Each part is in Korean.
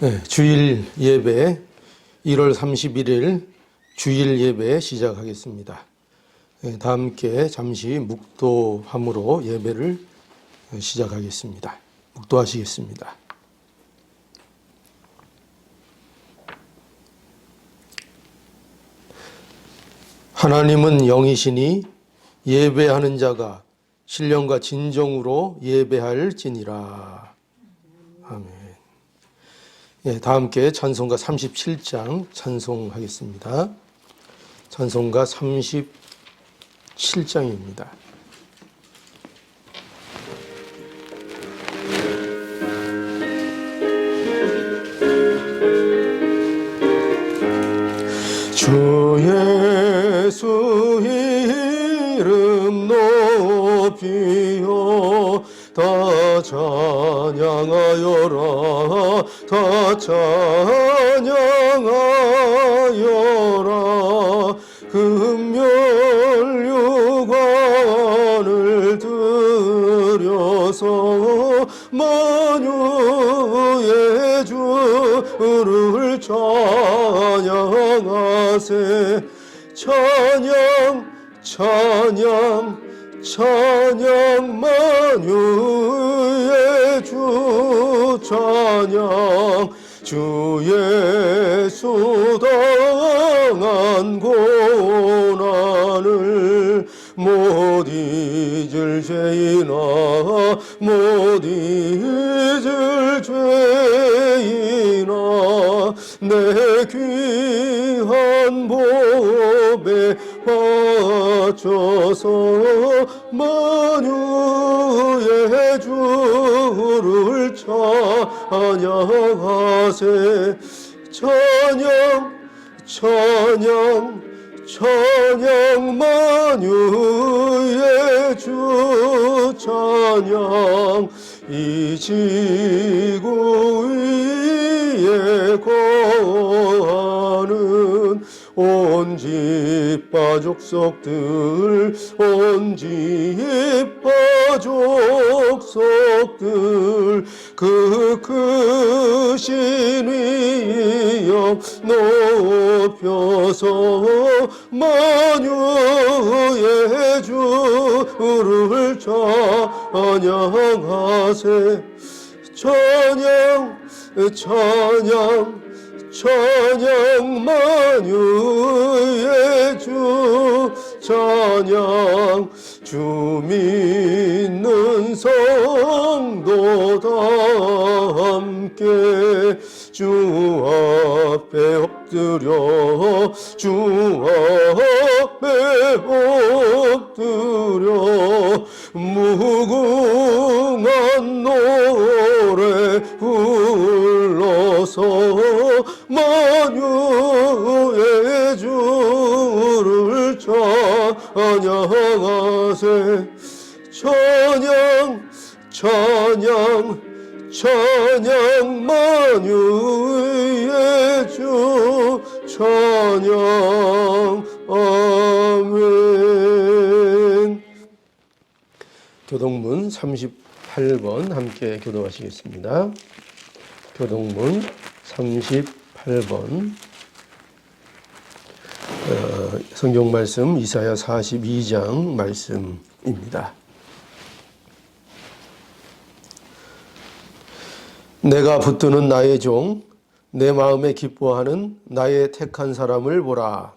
네, 주일 예배 1월 31일 주일 예배 시작하겠습니다. 네, 다 함께 잠시 묵도함으로 예배를 시작하겠습니다. 묵도하시겠습니다. 하나님은 영이시니 예배하는 자가 신령과 진정으로 예배할지니라. 아멘. 예, 다 함께 찬송가 37장 찬송하겠습니다. 찬송가 37장입니다. 주 예수 이름 높이어 다 찬양하여라 다 찬양하여라 금멸유관을 들여서 만유의 주를 찬양하세 찬양 찬양 찬양 만유의 주 찬양 주 예수 당한 고난을 못 잊을 죄인아 못 잊을 죄인아 내 귀한 보배 바쳐서 만유의 주를 찬양하세 찬양 찬양 찬양 만유의 주 찬양 이 지구 위에 거하는 온 집파 족속들 온 집파 족속들 그 크신 위엄 높여서 만유의 주를 찬양하세 찬양 찬양 찬양 만유의 주 찬양 주 믿는 성도 다 함께 주 앞에 엎드려 주 앞에 엎드려 무궁한 노래 불러서 만유의 주를 찬양하세 찬양 찬양 찬양 만유의 주 찬양 아멘. 교동문 38번 함께 교도하시겠습니다. 교동문 38번 성경 말씀 이사야 42장 말씀입니다. 내가 붙드는 나의 종, 내 마음에 기뻐하는 나의 택한 사람을 보라.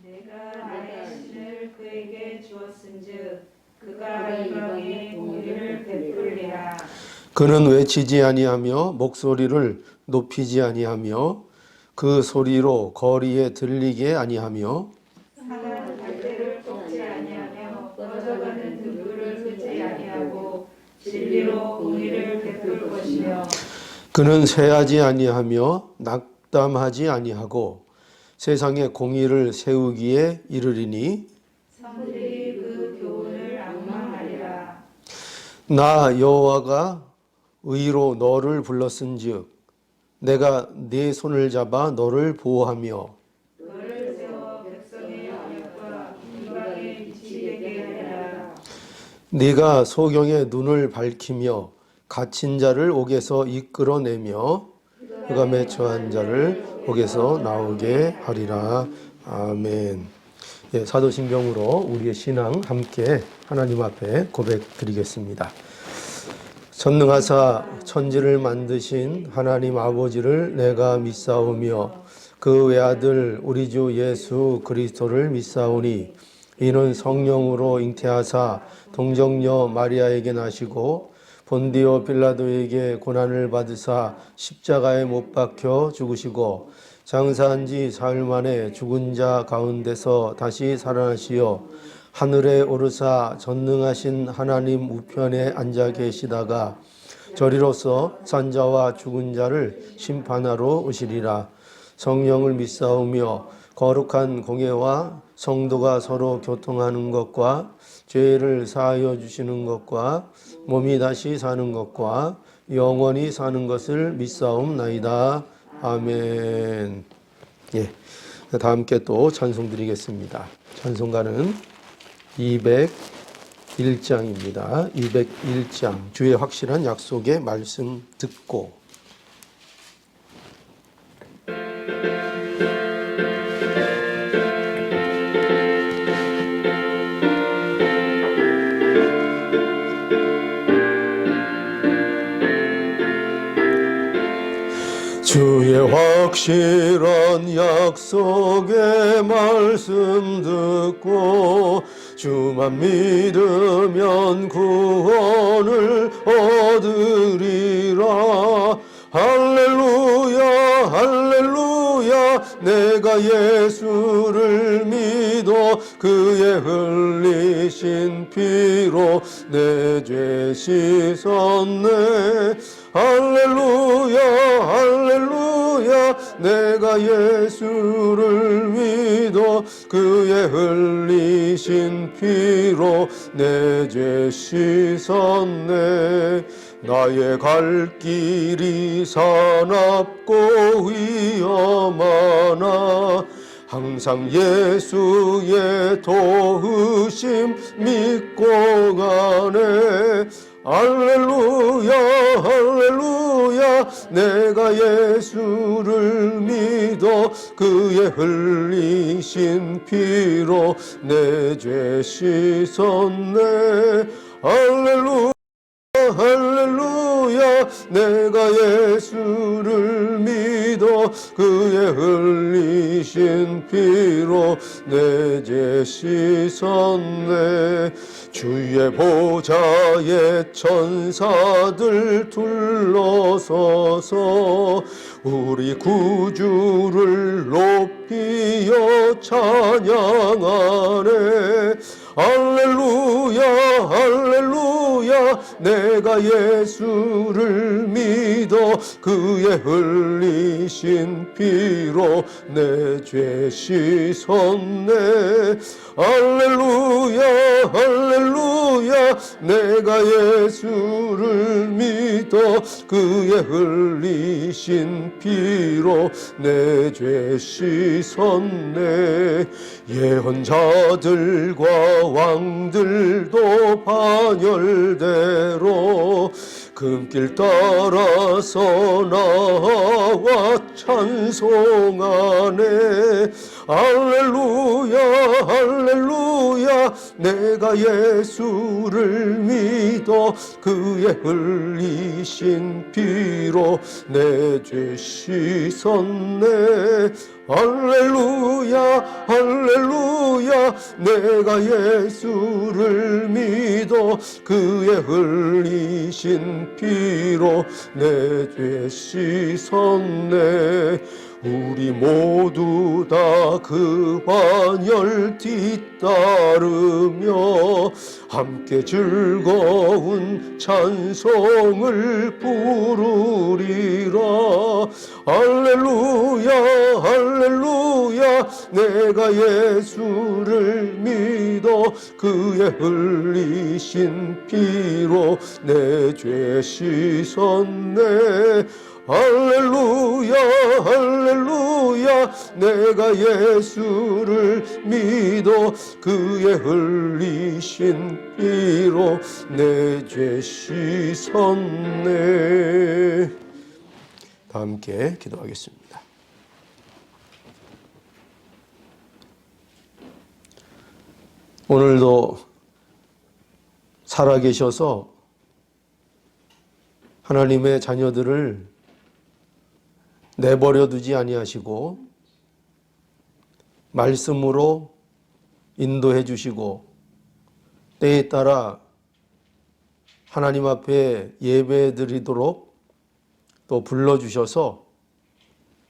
내가 나의 신을 그에게 주었은즉 그가 이방에 공의를 베풀리라. 그는 외치지 아니하며 목소리를 높이지 아니하며 그 소리로 거리에 들리게 아니하며 상한 갈대를 꺾지 아니하며 꺼져가는 등불을 끄지 아니하고 진리로 공의를 베풀 것이며 그는 쇠하지 아니하며 낙담하지 아니하고 세상에 공의를 세우기에 이르리니 사람들이 그 교훈을 앙망하리라. 나 여호와가 의로 너를 불렀은즉 내가 네 손을 잡아 너를 보호하며 너를 세워 백성의 영역과 이방에 미치게 하리라. 네가 소경의 눈을 밝히며 갇힌 자를 옥에서 이끌어내며 흑암에 처한 자를 복에서 나오게 하리라. 아멘. 예, 사도신경으로 우리의 신앙 함께 하나님 앞에 고백드리겠습니다. 전능하사 천지를 만드신 하나님 아버지를 내가 믿사오며 그 외아들 우리 주 예수 그리스도를 믿사오니 이는 성령으로 잉태하사 동정녀 마리아에게 나시고 본디오 빌라도에게 고난을 받으사 십자가에 못 박혀 죽으시고 장사한 지 사흘 만에 죽은 자 가운데서 다시 살아나시어 하늘에 오르사 전능하신 하나님 우편에 앉아 계시다가 저리로서 산자와 죽은 자를 심판하러 오시리라. 성령을 믿사오며 거룩한 공예와 성도가 서로 교통하는 것과 죄를 사하여 주시는 것과 몸이 다시 사는 것과 영원히 사는 것을 믿사옵나이다. 아멘. 예, 다 함께 또 찬송 드리겠습니다. 찬송가는 201장입니다. 201장 주의 확실한 약속의 말씀 듣고 주의 확실한 약속의 말씀 듣고 주만 믿으면 구원을 얻으리라. 할렐루야 할렐루야 내가 예수를 믿어 그의 흘리신 피로 내 죄 씻었네. 할렐루야 할렐루야 내가 예수를 믿어 그의 흘리신 피로 내 죄 씻었네. 나의 갈 길이 사납고 위험하나 항상 예수의 도우심 믿고 가네. 할렐루야 할렐루야 내가 예수를 믿어 그의 흘리신 피로 내 죄 씻었네. 할렐루야 할렐루야 내가 예수를 믿어 그의 흘리신 피로 내 죄 씻었네. 주의 보좌에 천사들 둘러서서 우리 구주를 높이어 찬양하네. 할렐루야 할렐루야 내가 예수를 믿어 그의 흘리신 피로 내 죄 씻었네. 할렐루야 할렐루야 내가 예수를 믿어 그의 흘리신 피로 내 죄 씻었네. 예언자들과 왕들도 반열대로 금길 따라서 나와 찬송하네. 할렐루야 할렐루야 내가 예수를 믿어 그의 흘리신 피로 내 죄 씻었네. 할렐루야 할렐루야 내가 예수를 믿어 그의 흘리신 피로 내 죄 씻었네. 우리 모두 다 그 반열 뒤따르며 함께 즐거운 찬송을 부르리라. 할렐루야 할렐루야 내가 예수를 믿어 그의 흘리신 피로 내 죄 씻었네. 할렐루야 할렐루야 내가 예수를 믿어 그의 흘리신 피로 내 죄 씻었네. 다 함께 기도하겠습니다. 오늘도 살아계셔서 하나님의 자녀들을 내버려 두지 아니하시고 말씀으로 인도해 주시고 때에 따라 하나님 앞에 예배 드리도록 또 불러주셔서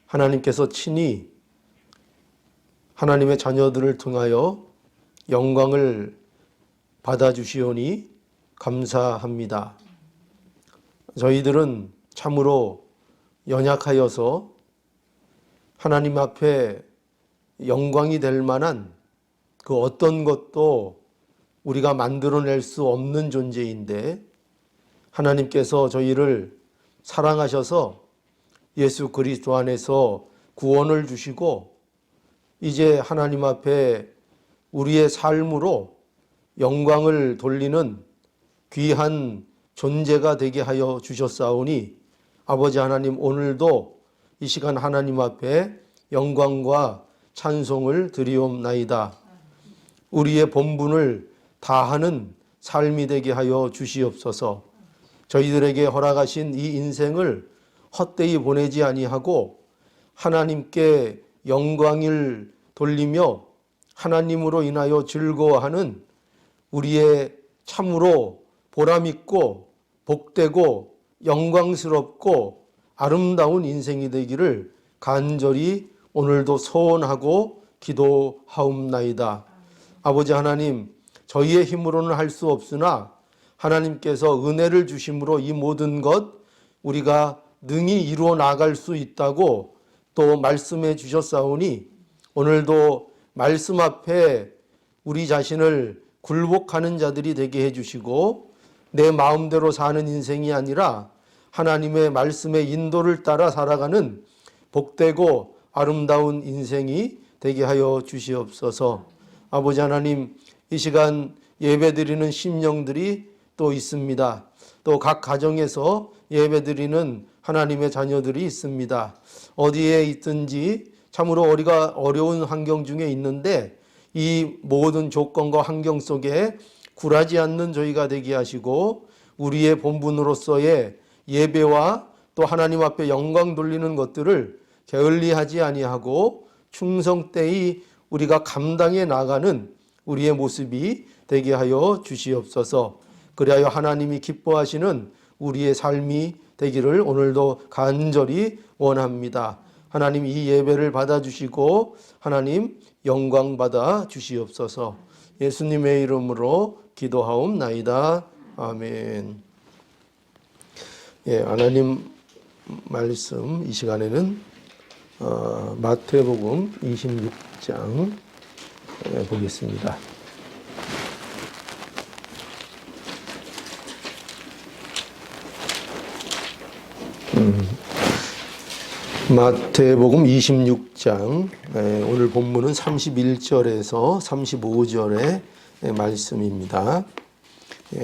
하나님께서 친히 하나님의 자녀들을 통하여 영광을 받아주시오니 감사합니다. 저희들은 참으로 연약하여서 하나님 앞에 영광이 될 만한 그 어떤 것도 우리가 만들어낼 수 없는 존재인데 하나님께서 저희를 사랑하셔서 예수 그리스도 안에서 구원을 주시고 이제 하나님 앞에 우리의 삶으로 영광을 돌리는 귀한 존재가 되게 하여 주셨사오니 아버지 하나님 오늘도 이 시간 하나님 앞에 영광과 찬송을 드리옵나이다. 우리의 본분을 다하는 삶이 되게 하여 주시옵소서. 저희들에게 허락하신 이 인생을 헛되이 보내지 아니하고 하나님께 영광을 돌리며 하나님으로 인하여 즐거워하는 우리의 참으로 보람있고 복되고 영광스럽고 아름다운 인생이 되기를 간절히 오늘도 소원하고 기도하옵나이다. 아버지 하나님, 저희의 힘으로는 할 수 없으나 하나님께서 은혜를 주심으로 이 모든 것 우리가 능히 이루어 나갈 수 있다고 또 말씀해 주셨사오니 오늘도 말씀 앞에 우리 자신을 굴복하는 자들이 되게 해주시고 내 마음대로 사는 인생이 아니라 하나님의 말씀의 인도를 따라 살아가는 복되고 아름다운 인생이 되게 하여 주시옵소서. 아버지 하나님, 이 시간 예배드리는 심령들이 또 있습니다. 또 각 가정에서 예배드리는 하나님의 자녀들이 있습니다. 어디에 있든지 참으로 우리가 어려운 환경 중에 있는데 이 모든 조건과 환경 속에 굴하지 않는 저희가 되게 하시고 우리의 본분으로서의 예배와 또 하나님 앞에 영광 돌리는 것들을 게을리하지 아니하고 충성되이 우리가 감당해 나가는 우리의 모습이 되게 하여 주시옵소서. 그리하여 하나님이 기뻐하시는 우리의 삶이 되기를 오늘도 간절히 원합니다. 하나님 이 예배를 받아주시고 하나님 영광 받아 주시옵소서. 예수님의 이름으로 기도하옵나이다. 아멘. 하나님 말씀 이 시간에는 마태복음 26장 보겠습니다. 마태복음 26장 오늘 본문은 31절에서 35절의 말씀입니다.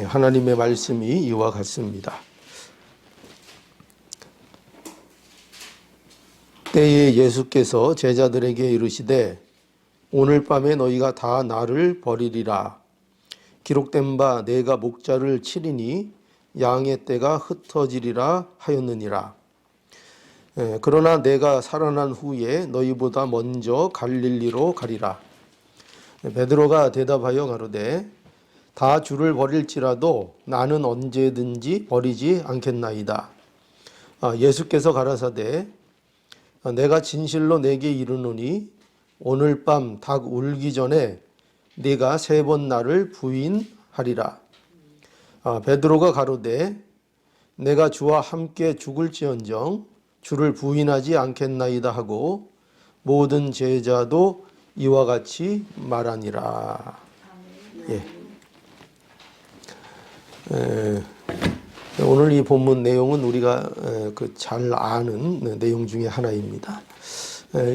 하나님의 말씀이 이와 같습니다. 때에 예수께서 제자들에게 이르시되 오늘 밤에 너희가 다 나를 버리리라. 기록된 바 내가 목자를 치리니 양의 떼가 흩어지리라 하였느니라. 그러나 내가 살아난 후에 너희보다 먼저 갈릴리로 가리라. 베드로가 대답하여 가로되 다 주를 버릴지라도 나는 언제든지 버리지 않겠나이다. 예수께서 가라사대 내가 진실로 내게 이르노니 오늘 밤 닭 울기 전에 네가 3번 나를 부인하리라. 베드로가 가로되 내가 주와 함께 죽을지언정 주를 부인하지 않겠나이다 하고 모든 제자도 이와 같이 말하니라. 오늘 이 본문 내용은 우리가 잘 아는 내용 중에 하나입니다.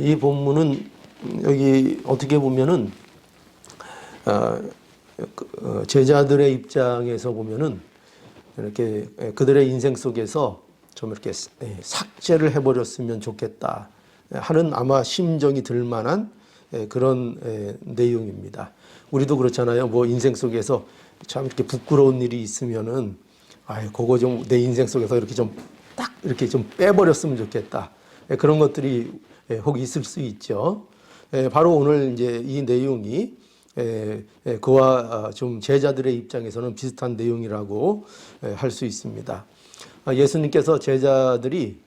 이 본문은 여기 어떻게 보면은 제자들의 입장에서 보면은 이렇게 그들의 인생 속에서 좀 이렇게 삭제를 해버렸으면 좋겠다 하는 아마 심정이 들 만한 그런 내용입니다. 우리도 그렇잖아요. 뭐 인생 속에서 참 이렇게 부끄러운 일이 있으면은 그거 좀 내 인생 속에서 이렇게 좀 딱 이렇게 좀 빼버렸으면 좋겠다. 그런 것들이 혹 있을 수 있죠. 바로 오늘 이제 이 내용이 그와 좀 제자들의 입장에서는 비슷한 내용이라고 할 수 있습니다. 예수님께서 제자들이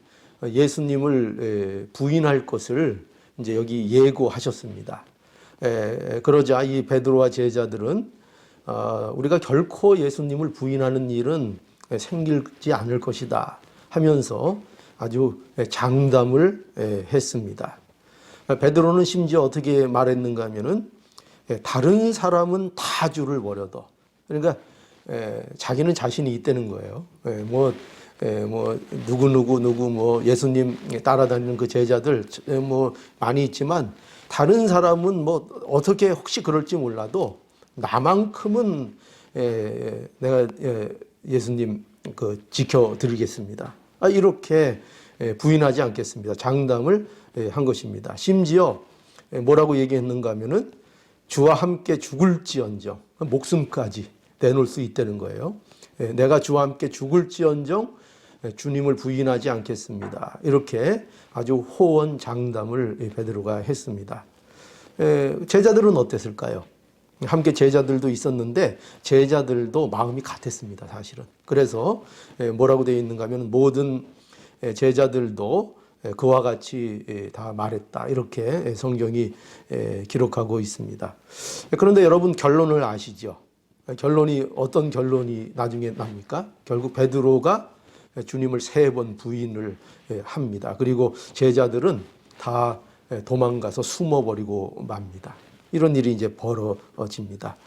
예수님을 부인할 것을 이제 여기 예고하셨습니다. 그러자 이 베드로와 제자들은 우리가 결코 예수님을 부인하는 일은 생기지 않을 것이다 하면서 아주 장담을 했습니다. 베드로는 심지어 어떻게 말했는가 하면은 다른 사람은 다 주를 버려도, 그러니까 자기는 자신이 있다는 거예요. 누구 예수님 따라다니는 그 제자들 많이 있지만 다른 사람은 어떻게 혹시 그럴지 몰라도 나만큼은 내가 예수님 지켜드리겠습니다. 이렇게 부인하지 않겠습니다. 장담을 한 것입니다. 심지어 뭐라고 얘기했는가 하면은 주와 함께 죽을지언정, 목숨까지 내놓을 수 있다는 거예요. 내가 주와 함께 죽을지언정 주님을 부인하지 않겠습니다. 이렇게 아주 호언장담을 베드로가 했습니다. 제자들은 어땠을까요? 함께 제자들도 있었는데 제자들도 마음이 같았습니다. 사실은. 그래서 뭐라고 되어 있는가 하면 모든 제자들도 그와 같이 다 말했다. 이렇게 성경이 기록하고 있습니다. 그런데 여러분 결론을 아시죠? 결론이 어떤 결론이 나중에 납니까? 결국 베드로가 주님을 3번 부인을 합니다. 그리고 제자들은 다 도망가서 숨어버리고 맙니다. 이런 일이 이제 벌어집니다.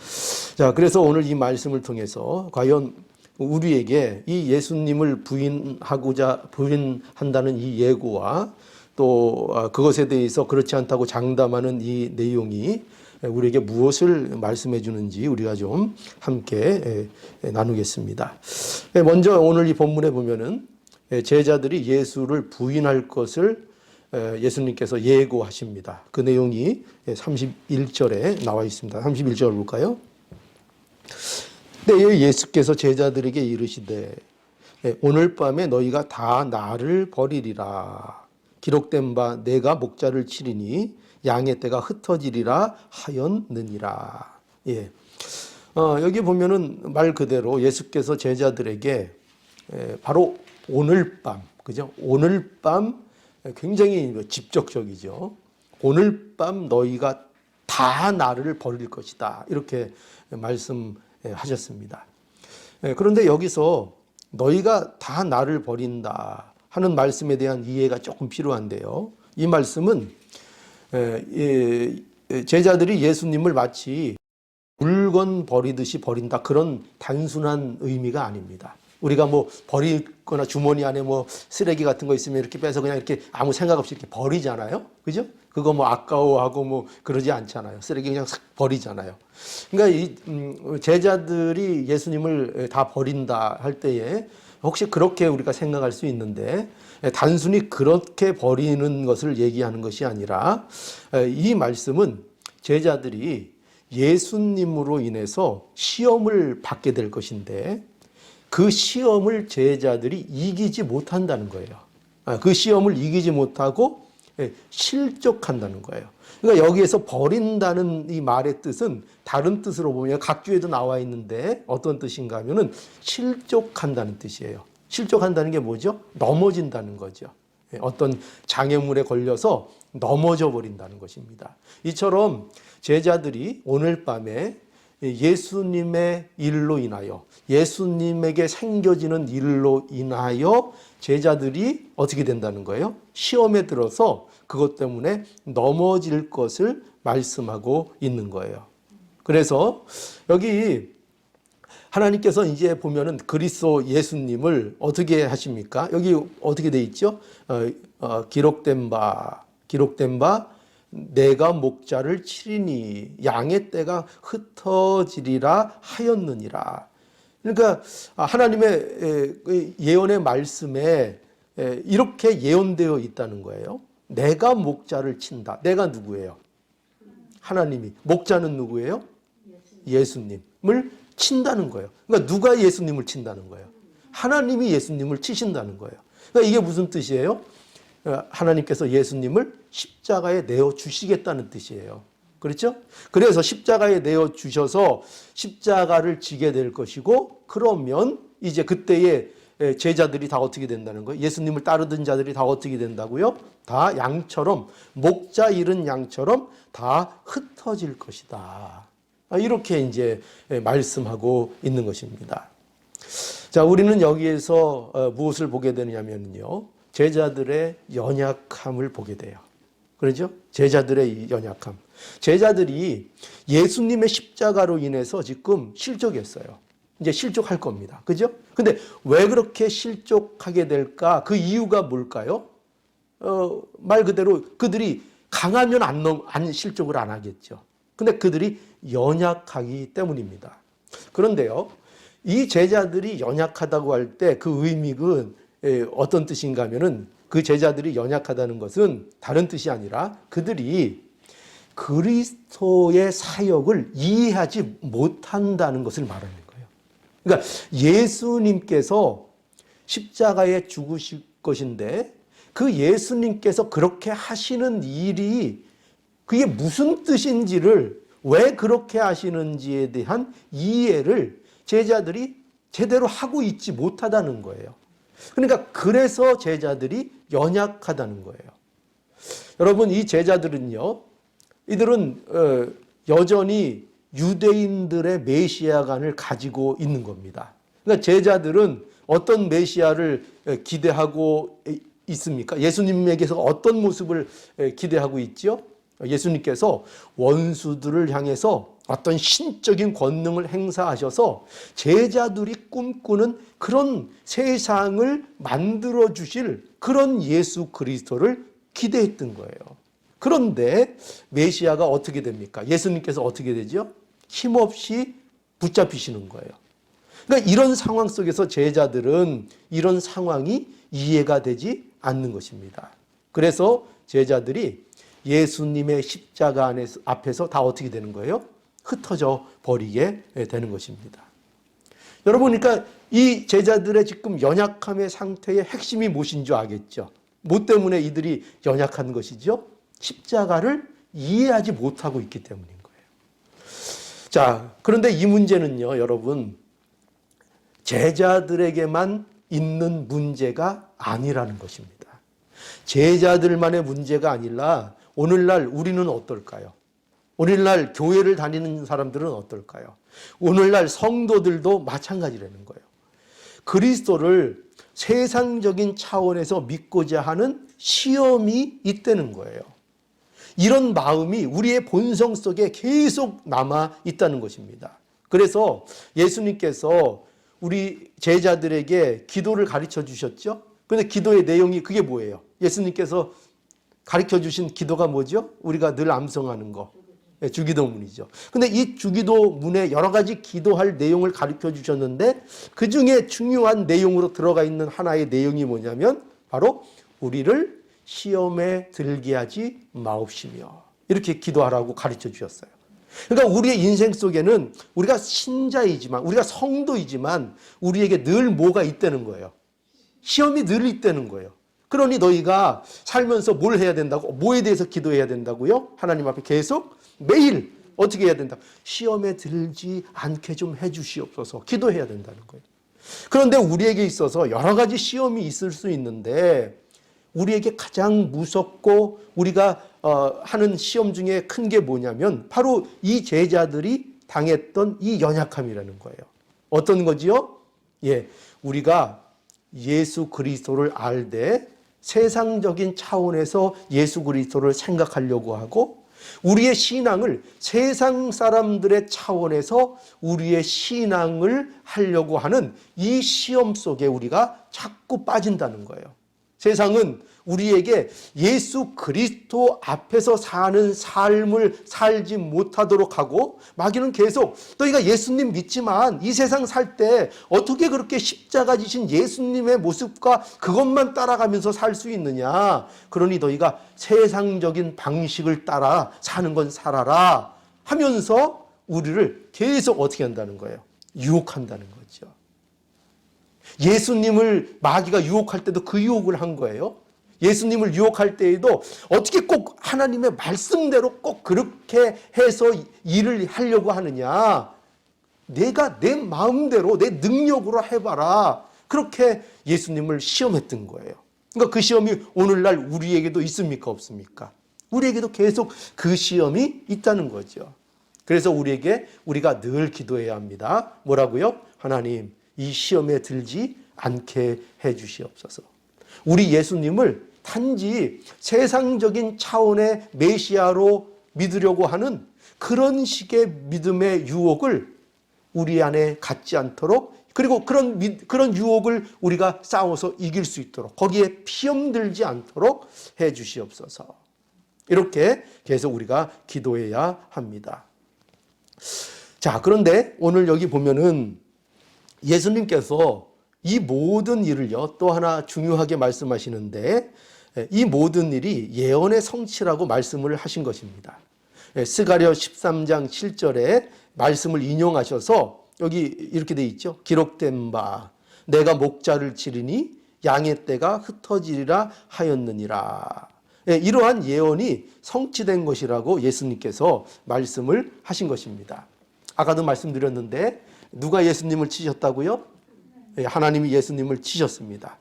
자, 그래서 오늘 이 말씀을 통해서 과연 우리에게 이 예수님을 부인한다는 이 예고와 또 그것에 대해서 그렇지 않다고 장담하는 이 내용이 우리에게 무엇을 말씀해 주는지 우리가 좀 함께 나누겠습니다. 먼저 오늘 이 본문에 보면은 제자들이 예수를 부인할 것을 예수님께서 예고하십니다. 그 내용이 31절에 나와 있습니다. 31절 볼까요? 네, 예수께서 제자들에게 이르시되 오늘 밤에 너희가 다 나를 버리리라. 기록된 바 내가 목자를 치리니 양의 떼가 흩어지리라 하였느니라. 예. 여기 보면은 말 그대로 예수께서 제자들에게 바로 오늘 밤, 그죠? 오늘 밤 굉장히 직접적이죠. 오늘 밤 너희가 다 나를 버릴 것이다. 이렇게 말씀하셨습니다. 그런데 여기서 너희가 다 나를 버린다 하는 말씀에 대한 이해가 조금 필요한데요. 이 말씀은 제자들이 예수님을 마치 물건 버리듯이 버린다, 그런 단순한 의미가 아닙니다. 우리가 뭐 버리거나 주머니 안에 뭐 쓰레기 같은 거 있으면 이렇게 빼서 그냥 이렇게 아무 생각 없이 이렇게 버리잖아요. 그죠? 그거 뭐 아까워하고 뭐 그러지 않잖아요. 쓰레기 그냥 싹 버리잖아요. 그러니까 이 제자들이 예수님을 다 버린다 할 때에 혹시 그렇게 우리가 생각할 수 있는데, 단순히 그렇게 버리는 것을 얘기하는 것이 아니라 이 말씀은 제자들이 예수님으로 인해서 시험을 받게 될 것인데 그 시험을 제자들이 이기지 못한다는 거예요. 그 시험을 이기지 못하고 실족한다는 거예요. 그러니까 여기에서 버린다는 이 말의 뜻은 다른 뜻으로 보면 각주에도 나와 있는데 어떤 뜻인가 하면은 실족한다는 뜻이에요. 실족한다는 게 뭐죠? 넘어진다는 거죠. 어떤 장애물에 걸려서 넘어져 버린다는 것입니다. 이처럼 제자들이 오늘 밤에 예수님의 일로 인하여, 예수님에게 생겨지는 일로 인하여 제자들이 어떻게 된다는 거예요? 시험에 들어서 그것 때문에 넘어질 것을 말씀하고 있는 거예요. 그래서 여기 하나님께서 이제 보면은 그리스도 예수님을 어떻게 하십니까? 여기 어떻게 돼 있죠? 기록된 바 내가 목자를 치리니 양의 떼가 흩어지리라 하였느니라. 그러니까 하나님의 예언의 말씀에 이렇게 예언되어 있다는 거예요. 내가 목자를 친다. 내가 누구예요? 하나님이. 목자는 누구예요? 예수님을 친다는 거예요. 그러니까 누가 예수님을 친다는 거예요? 하나님이 예수님을 치신다는 거예요. 그러니까 이게 무슨 뜻이에요? 하나님께서 예수님을 십자가에 내어 주시겠다는 뜻이에요. 그렇죠? 그래서 십자가에 내어 주셔서 십자가를 지게 될 것이고, 그러면 이제 그때에 제자들이 다 어떻게 된다는 거예요? 예수님을 따르던 자들이 다 어떻게 된다고요? 다 양처럼, 목자 잃은 양처럼 다 흩어질 것이다. 이렇게 이제 말씀하고 있는 것입니다. 자, 우리는 여기에서 무엇을 보게 되느냐면요, 제자들의 연약함을 보게 돼요. 그렇죠? 제자들의 연약함. 제자들이 예수님의 십자가로 인해서 지금 실족했어요. 이제 실족할 겁니다. 그죠? 근데 왜 그렇게 실족하게 될까? 그 이유가 뭘까요? 말 그대로 그들이 강하면 안 실족을 안 하겠죠. 근데 그들이 연약하기 때문입니다. 그런데요, 이 제자들이 연약하다고 할 때 그 의미는 어떤 뜻인가 하면은, 그 제자들이 연약하다는 것은 다른 뜻이 아니라 그들이 그리스도의 사역을 이해하지 못한다는 것을 말하는 거예요. 그러니까 예수님께서 십자가에 죽으실 것인데, 그 예수님께서 그렇게 하시는 일이 그게 무슨 뜻인지를, 왜 그렇게 하시는지에 대한 이해를 제자들이 제대로 하고 있지 못하다는 거예요. 그러니까 그래서 제자들이 연약하다는 거예요. 여러분, 이 제자들은요, 이들은 여전히 유대인들의 메시아관을 가지고 있는 겁니다. 그러니까 제자들은 어떤 메시아를 기대하고 있습니까? 예수님에게서 어떤 모습을 기대하고 있죠? 예수님께서 원수들을 향해서 어떤 신적인 권능을 행사하셔서 제자들이 꿈꾸는 그런 세상을 만들어 주실 그런 예수 그리스도를 기대했던 거예요. 그런데 메시아가 어떻게 됩니까? 예수님께서 어떻게 되죠? 힘없이 붙잡히시는 거예요. 그러니까 이런 상황 속에서 제자들은 이런 상황이 이해가 되지 않는 것입니다. 그래서 제자들이 예수님의 십자가 앞에서 다 어떻게 되는 거예요? 흩어져 버리게 되는 것입니다. 여러분, 그러니까 이 제자들의 지금 연약함의 상태의 핵심이 무엇인 줄 알겠죠? 뭐 때문에 이들이 연약한 것이죠? 십자가를 이해하지 못하고 있기 때문인 거예요. 자, 그런데 이 문제는요, 여러분, 제자들에게만 있는 문제가 아니라는 것입니다. 제자들만의 문제가 아니라 오늘날 우리는 어떨까요? 오늘날 교회를 다니는 사람들은 어떨까요? 오늘날 성도들도 마찬가지라는 거예요. 그리스도를 세상적인 차원에서 믿고자 하는 시험이 있다는 거예요. 이런 마음이 우리의 본성 속에 계속 남아 있다는 것입니다. 그래서 예수님께서 우리 제자들에게 기도를 가르쳐 주셨죠? 그런데 기도의 내용이 그게 뭐예요? 예수님께서 가르쳐 주신 기도가 뭐죠? 우리가 늘 암송하는 거. 주기도문이죠. 근데 이 주기도문에 여러 가지 기도할 내용을 가르쳐 주셨는데, 그 중에 중요한 내용으로 들어가 있는 하나의 내용이 뭐냐면 바로 우리를 시험에 들게 하지 마옵시며, 이렇게 기도하라고 가르쳐 주셨어요. 그러니까 우리의 인생 속에는 우리가 신자이지만, 우리가 성도이지만 우리에게 늘 뭐가 있다는 거예요? 시험이 늘 있다는 거예요. 그러니 너희가 살면서 뭘 해야 된다고? 뭐에 대해서 기도해야 된다고요? 하나님 앞에 계속 매일 어떻게 해야 된다? 시험에 들지 않게 좀 해주시옵소서. 기도해야 된다는 거예요. 그런데 우리에게 있어서 여러 가지 시험이 있을 수 있는데, 우리에게 가장 무섭고 우리가 하는 시험 중에 큰 게 뭐냐면 바로 이 제자들이 당했던 이 연약함이라는 거예요. 어떤 거지요? 우리가 예수 그리스도를 알되 세상적인 차원에서 예수 그리스도를 생각하려고 하고, 우리의 신앙을 세상 사람들의 차원에서 우리의 신앙을 하려고 하는 이 시험 속에 우리가 자꾸 빠진다는 거예요. 세상은 우리에게 예수 그리스도 앞에서 사는 삶을 살지 못하도록 하고, 마귀는 계속 너희가 예수님 믿지만 이 세상 살 때 어떻게 그렇게 십자가 지신 예수님의 모습과 그것만 따라가면서 살 수 있느냐, 그러니 너희가 세상적인 방식을 따라 사는 건 살아라 하면서 우리를 계속 어떻게 한다는 거예요? 유혹한다는 거죠. 예수님을 마귀가 유혹할 때도 그 유혹을 한 거예요. 예수님을 유혹할 때에도 어떻게 꼭 하나님의 말씀대로 꼭 그렇게 해서 일을 하려고 하느냐, 내가 내 마음대로 내 능력으로 해봐라, 그렇게 예수님을 시험했던 거예요. 그러니까 그 시험이 오늘날 우리에게도 있습니까, 없습니까? 우리에게도 계속 그 시험이 있다는 거죠. 그래서 우리가 늘 기도해야 합니다. 뭐라고요? 하나님, 이 시험에 들지 않게 해 주시옵소서. 우리 예수님을 단지 세상적인 차원의 메시아로 믿으려고 하는 그런 식의 믿음의 유혹을 우리 안에 갖지 않도록, 그리고 그런 유혹을 우리가 싸워서 이길 수 있도록, 거기에 피험 들지 않도록 해 주시옵소서. 이렇게 계속 우리가 기도해야 합니다. 자, 그런데 오늘 여기 보면은 예수님께서 이 모든 일을요, 또 하나 중요하게 말씀하시는데, 이 모든 일이 예언의 성취라고 말씀을 하신 것입니다. 스가랴 13장 7절에 말씀을 인용하셔서 여기 이렇게 돼 있죠. 기록된 바 내가 목자를 치리니 양의 떼가 흩어지리라 하였느니라. 이러한 예언이 성취된 것이라고 예수님께서 말씀을 하신 것입니다. 아까도 말씀드렸는데 누가 예수님을 치셨다고요? 하나님이 예수님을 치셨습니다.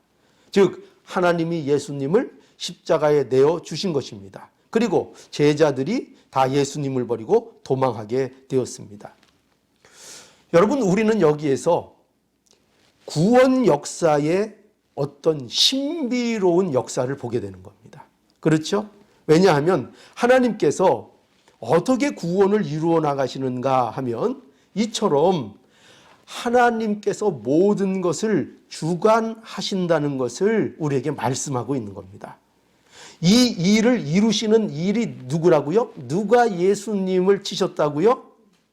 즉 하나님이 예수님을 십자가에 내어 주신 것입니다. 그리고 제자들이 다 예수님을 버리고 도망하게 되었습니다. 여러분, 우리는 여기에서 구원 역사의 어떤 신비로운 역사를 보게 되는 겁니다. 그렇죠? 왜냐하면 하나님께서 어떻게 구원을 이루어 나가시는가 하면 이처럼 하나님께서 모든 것을 주관하신다는 것을 우리에게 말씀하고 있는 겁니다. 이 일을 이루시는 일이 누구라고요? 누가 예수님을 치셨다고요?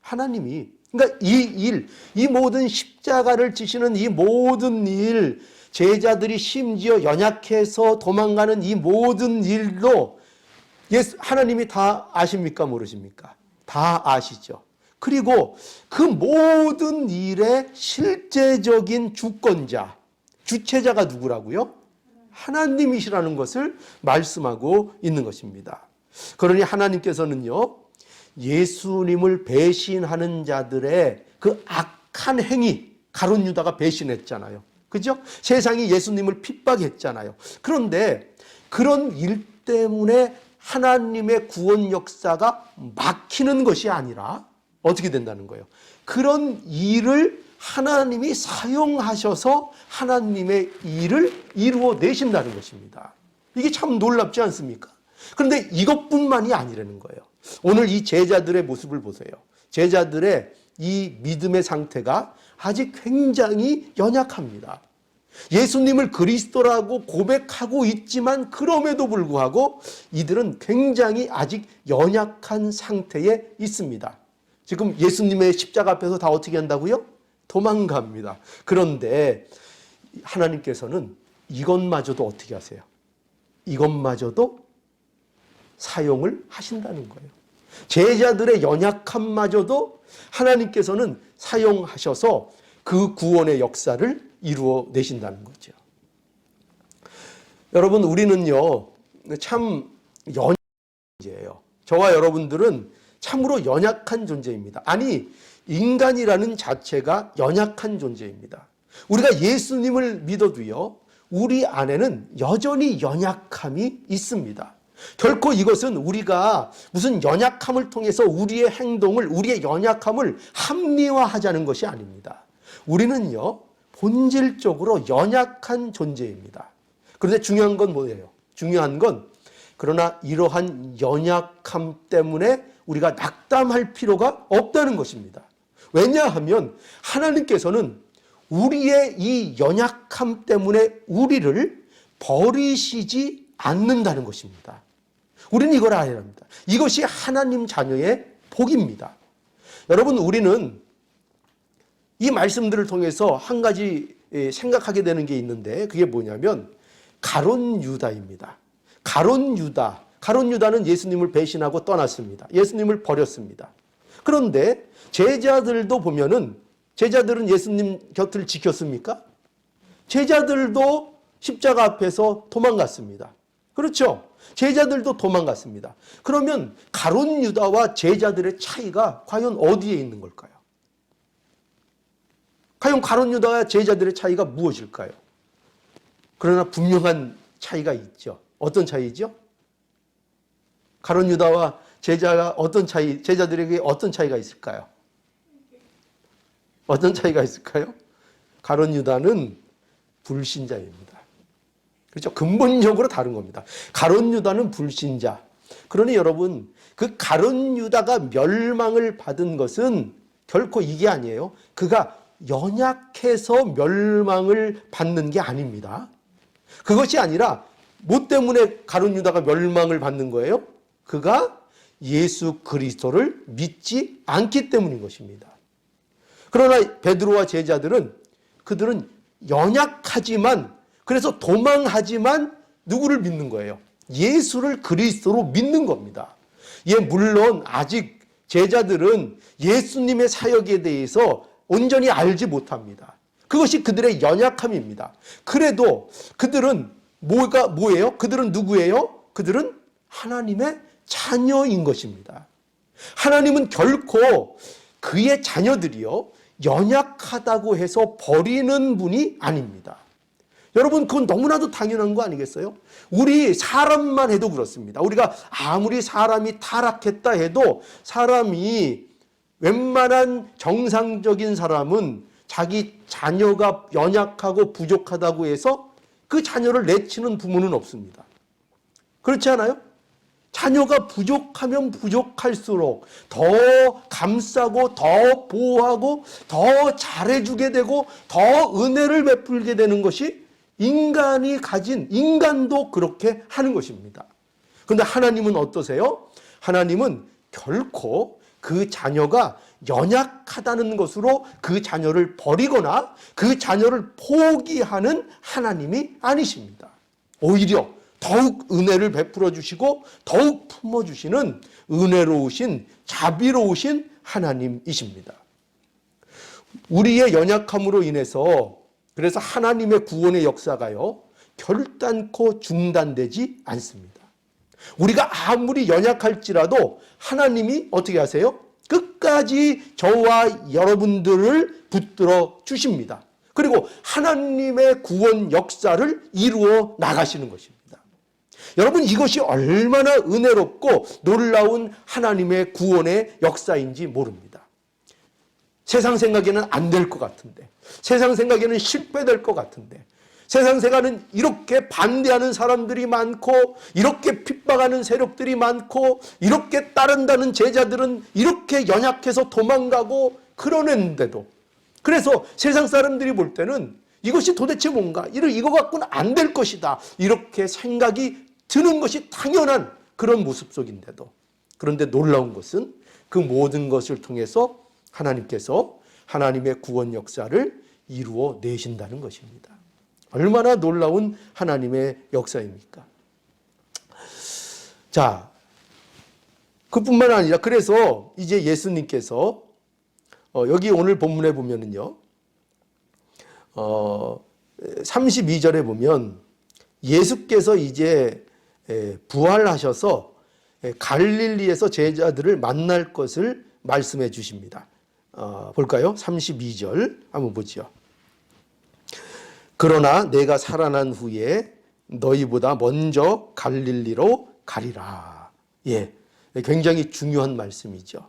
하나님이. 그러니까 이 모든 십자가를 지시는 이 모든 일, 제자들이 심지어 연약해서 도망가는 이 모든 일도 하나님이 다 아십니까, 모르십니까? 다 아시죠. 그리고 그 모든 일의 실제적인 주권자, 주체자가 누구라고요? 하나님이시라는 것을 말씀하고 있는 것입니다. 그러니 하나님께서는요, 예수님을 배신하는 자들의 그 악한 행위, 가룟 유다가 배신했잖아요. 그죠? 세상이 예수님을 핍박했잖아요. 그런데 그런 일 때문에 하나님의 구원 역사가 막히는 것이 아니라 어떻게 된다는 거예요? 그런 일을 하나님이 사용하셔서 하나님의 일을 이루어 내신다는 것입니다. 이게 참 놀랍지 않습니까? 그런데 이것뿐만이 아니라는 거예요. 오늘 이 제자들의 모습을 보세요. 제자들의 이 믿음의 상태가 아직 굉장히 연약합니다. 예수님을 그리스도라고 고백하고 있지만 그럼에도 불구하고 이들은 굉장히 아직 연약한 상태에 있습니다. 지금 예수님의 십자가 앞에서 다 어떻게 한다고요? 도망갑니다. 그런데 하나님께서는 이것마저도 어떻게 하세요? 이것마저도 사용을 하신다는 거예요. 제자들의 연약함마저도 하나님께서는 사용하셔서 그 구원의 역사를 이루어 내신다는 거죠. 여러분, 우리는요, 참 연약한 존재예요. 저와 여러분들은 참으로 연약한 존재입니다. 아니, 인간이라는 자체가 연약한 존재입니다. 우리가 예수님을 믿어도요, 우리 안에는 여전히 연약함이 있습니다. 결코 이것은 우리가 무슨 연약함을 통해서 우리의 행동을, 우리의 연약함을 합리화하자는 것이 아닙니다. 우리는요, 본질적으로 연약한 존재입니다. 그런데 중요한 건 뭐예요? 중요한 건 그러나 이러한 연약함 때문에 우리가 낙담할 필요가 없다는 것입니다. 왜냐하면 하나님께서는 우리의 이 연약함 때문에 우리를 버리시지 않는다는 것입니다. 우리는 이걸 알아야 합니다. 이것이 하나님 자녀의 복입니다. 여러분, 우리는 이 말씀들을 통해서 한 가지 생각하게 되는 게 있는데, 그게 뭐냐면 가룟 유다입니다. 가룟 유다는 예수님을 배신하고 떠났습니다. 예수님을 버렸습니다. 그런데 제자들도 보면은, 제자들은 예수님 곁을 지켰습니까? 제자들도 십자가 앞에서 도망갔습니다. 그렇죠? 제자들도 도망갔습니다. 그러면 가룟 유다와 제자들의 차이가 과연 어디에 있는 걸까요? 과연 가룟 유다와 제자들의 차이가 무엇일까요? 그러나 분명한 차이가 있죠. 어떤 차이죠? 가룟 유다와 제자들에게 어떤 차이가 있을까요? 어떤 차이가 있을까요? 가룟 유다는 불신자입니다. 그렇죠? 근본적으로 다른 겁니다. 가룟 유다는 불신자. 그러니 여러분, 그 가룟 유다가 멸망을 받은 것은 결코 이게 아니에요. 그가 연약해서 멸망을 받는 게 아닙니다. 그것이 아니라 뭐 때문에 가룟 유다가 멸망을 받는 거예요? 그가 예수 그리스도를 믿지 않기 때문인 것입니다. 그러나 베드로와 제자들은, 그들은 연약하지만, 그래서 도망하지만 누구를 믿는 거예요? 예수를 그리스도로 믿는 겁니다. 예, 물론 아직 제자들은 예수님의 사역에 대해서 온전히 알지 못합니다. 그것이 그들의 연약함입니다. 그래도 그들은 뭐예요? 그들은 누구예요? 그들은 하나님의 자녀인 것입니다. 하나님은 결코 그의 자녀들이요, 연약하다고 해서 버리는 분이 아닙니다. 여러분, 그건 너무나도 당연한 거 아니겠어요? 우리 사람만 해도 그렇습니다. 우리가 아무리 사람이 타락했다 해도, 사람이 웬만한 정상적인 사람은 자기 자녀가 연약하고 부족하다고 해서 그 자녀를 내치는 부모는 없습니다. 그렇지 않아요? 자녀가 부족하면 부족할수록 더 감싸고 더 보호하고 더 잘해주게 되고 더 은혜를 베풀게 되는 것이 인간이 가진, 인간도 그렇게 하는 것입니다. 그런데 하나님은 어떠세요? 하나님은 결코 그 자녀가 연약하다는 것으로 그 자녀를 버리거나 그 자녀를 포기하는 하나님이 아니십니다. 오히려 더욱 은혜를 베풀어 주시고 더욱 품어주시는 은혜로우신, 자비로우신 하나님이십니다. 우리의 연약함으로 인해서, 그래서 하나님의 구원의 역사가요, 결단코 중단되지 않습니다. 우리가 아무리 연약할지라도 하나님이 어떻게 하세요? 끝까지 저와 여러분들을 붙들어 주십니다. 그리고 하나님의 구원 역사를 이루어 나가시는 것입니다. 여러분, 이것이 얼마나 은혜롭고 놀라운 하나님의 구원의 역사인지 모릅니다. 세상 생각에는 안 될 것 같은데, 세상 생각에는 실패될 것 같은데, 세상 생각은 이렇게 반대하는 사람들이 많고, 이렇게 핍박하는 세력들이 많고, 이렇게 따른다는 제자들은 이렇게 연약해서 도망가고 그러는데도, 그래서 세상 사람들이 볼 때는 이것이 도대체 뭔가, 이거 갖고는 안 될 것이다, 이렇게 생각이 드는 것이 당연한 그런 모습 속인데도, 그런데 놀라운 것은 그 모든 것을 통해서 하나님께서 하나님의 구원 역사를 이루어 내신다는 것입니다. 얼마나 놀라운 하나님의 역사입니까? 자, 그뿐만 아니라, 그래서 이제 예수님께서 여기 오늘 본문에 보면은요, 32절에 보면 예수께서 이제 부활하셔서 갈릴리에서 제자들을 만날 것을 말씀해 주십니다. 볼까요? 32절 한번 보죠. 그러나 내가 살아난 후에 너희보다 먼저 갈릴리로 가리라. 예, 굉장히 중요한 말씀이죠.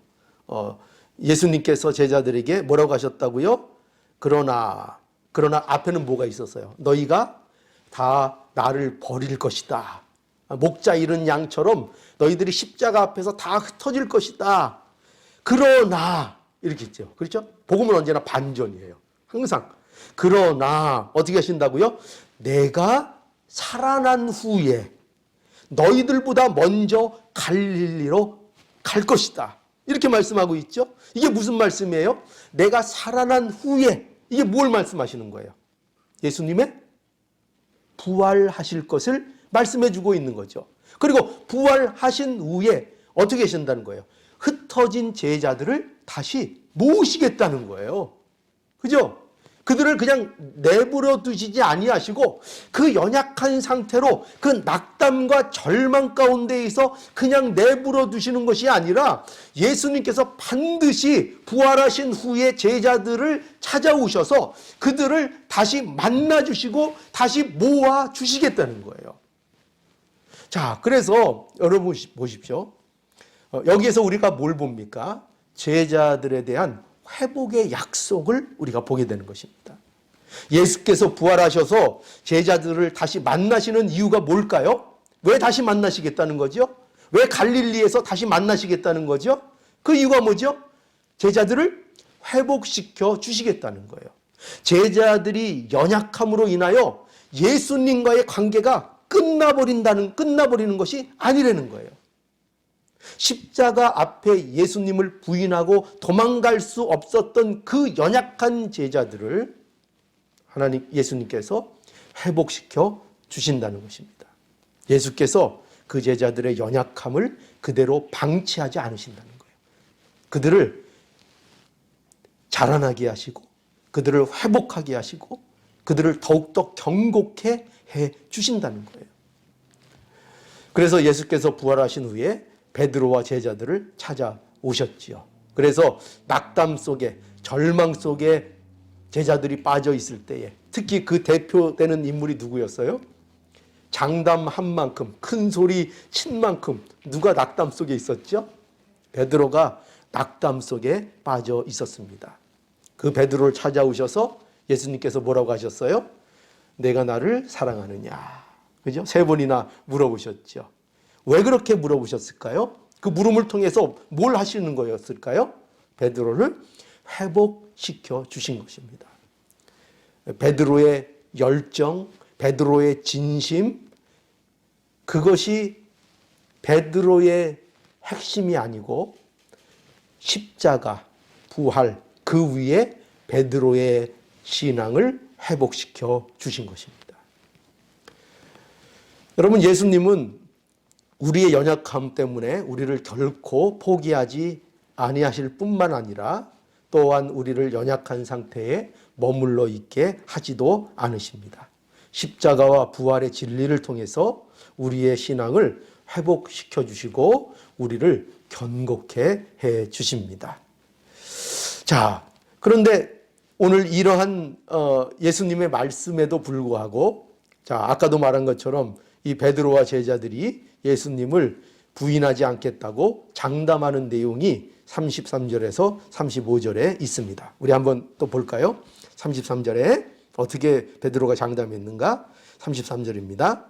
예수님께서 제자들에게 뭐라고 하셨다고요? 그러나 앞에는 뭐가 있었어요? 너희가 다 나를 버릴 것이다. 목자 잃은 양처럼 너희들이 십자가 앞에서 다 흩어질 것이다. 그러나 이렇게 있죠. 그렇죠? 복음은 언제나 반전이에요. 항상. 그러나 어떻게 하신다고요? 내가 살아난 후에, 너희들보다 먼저 갈릴리로 갈 것이다. 이렇게 말씀하고 있죠. 이게 무슨 말씀이에요? 내가 살아난 후에, 이게 뭘 말씀하시는 거예요? 예수님의 부활하실 것을 말씀해 주고 있는 거죠. 그리고 부활하신 후에 어떻게 하신다는 거예요? 흩어진 제자들을 다시 모으시겠다는 거예요. 그죠? 그들을 그냥 내버려 두시지 아니하시고 그 연약한 상태로 그 낙담과 절망 가운데에서 그냥 내버려 두시는 것이 아니라 예수님께서 반드시 부활하신 후에 제자들을 찾아오셔서 그들을 다시 만나 주시고 다시 모아 주시겠다는 거예요. 자, 그래서 여러분 보십시오. 여기에서 우리가 뭘 봅니까? 제자들에 대한 회복의 약속을 우리가 보게 되는 것입니다. 예수께서 부활하셔서 제자들을 다시 만나시는 이유가 뭘까요? 왜 다시 만나시겠다는 거죠? 왜 갈릴리에서 다시 만나시겠다는 거죠? 그 이유가 뭐죠? 제자들을 회복시켜 주시겠다는 거예요. 제자들이 연약함으로 인하여 예수님과의 관계가 끝나버리는 것이 아니라는 거예요. 십자가 앞에 예수님을 부인하고 도망갈 수 없었던 그 연약한 제자들을 예수님께서 회복시켜 주신다는 것입니다. 예수께서 그 제자들의 연약함을 그대로 방치하지 않으신다는 거예요. 그들을 자라나게 하시고 그들을 회복하게 하시고 그들을 더욱더 경고케 해 주신다는 거예요. 그래서 예수께서 부활하신 후에 베드로와 제자들을 찾아오셨지요. 그래서 낙담 속에 절망 속에 제자들이 빠져 있을 때에 특히 그 대표되는 인물이 누구였어요? 장담한 만큼 큰 소리 친 만큼 누가 낙담 속에 있었죠? 베드로가 낙담 속에 빠져 있었습니다. 그 베드로를 찾아오셔서 예수님께서 뭐라고 하셨어요? 내가 나를 사랑하느냐? 그죠? 3번이나 물어보셨죠. 왜 그렇게 물어보셨을까요? 그 물음을 통해서 뭘 하시는 거였을까요? 베드로를 회복시켜 주신 것입니다. 베드로의 열정, 베드로의 진심, 그것이 베드로의 핵심이 아니고 십자가, 부활, 그 위에 베드로의 신앙을 회복시켜 주신 것입니다. 여러분, 예수님은 우리의 연약함 때문에 우리를 결코 포기하지 아니하실 뿐만 아니라 또한 우리를 연약한 상태에 머물러 있게 하지도 않으십니다. 십자가와 부활의 진리를 통해서 우리의 신앙을 회복시켜 주시고 우리를 견고케 해 주십니다. 자, 그런데 오늘 이러한 예수님의 말씀에도 불구하고 자, 아까도 말한 것처럼 이 베드로와 제자들이 예수님을 부인하지 않겠다고 장담하는 내용이 33절에서 35절에 있습니다. 우리 한번 또 볼까요? 33절에 어떻게 베드로가 장담했는가? 33절입니다.